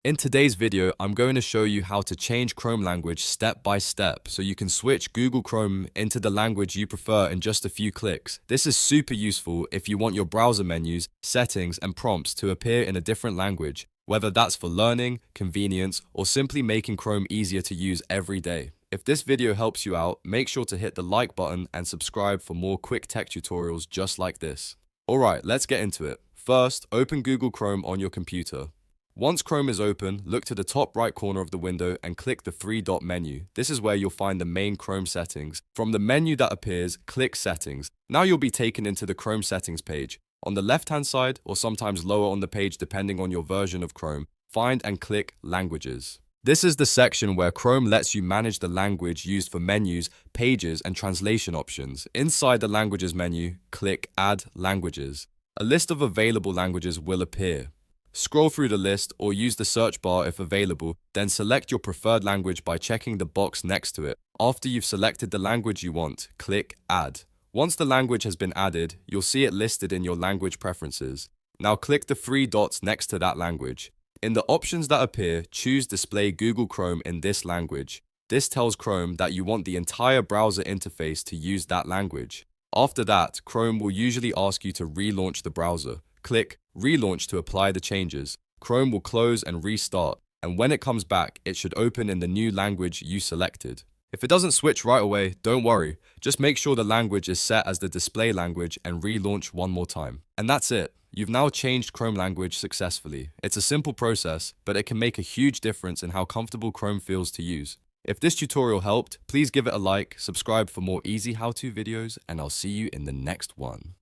In today's video, I'm going to show you how to change Chrome language step by step so you can switch Google Chrome into the language you prefer in just a few clicks. This is super useful if you want your browser menus, settings, and prompts to appear in a different language, whether that's for learning, convenience, or simply making Chrome easier to use every day. If this video helps you out, make sure to hit the like button and subscribe for more quick tech tutorials just like this. Alright, let's get into it. First, open Google Chrome on your computer. Once Chrome is open, look to the top right corner of the window and click the three-dot menu. This is where you'll find the main Chrome settings. From the menu that appears, click Settings. Now you'll be taken into the Chrome settings page. On the left-hand side, or sometimes lower on the page depending on your version of Chrome, find and click Languages. This is the section where Chrome lets you manage the language used for menus, pages, and translation options. Inside the Languages menu, click Add Languages. A list of available languages will appear. Scroll through the list or use the search bar if available, then select your preferred language by checking the box next to it. After you've selected the language you want, click Add. Once the language has been added, you'll see it listed in your language preferences. Now click the three dots next to that language. In the options that appear, choose Display Google Chrome in this language. This tells Chrome that you want the entire browser interface to use that language. After that, Chrome will usually ask you to relaunch the browser. Click Relaunch to apply the changes. Chrome will close and restart, and when it comes back, it should open in the new language you selected. If it doesn't switch right away, don't worry. Just make sure the language is set as the display language and relaunch one more time. And that's it. You've now changed Chrome language successfully. It's a simple process, but it can make a huge difference in how comfortable Chrome feels to use. If this tutorial helped, please give it a like, subscribe for more easy how-to videos, and I'll see you in the next one.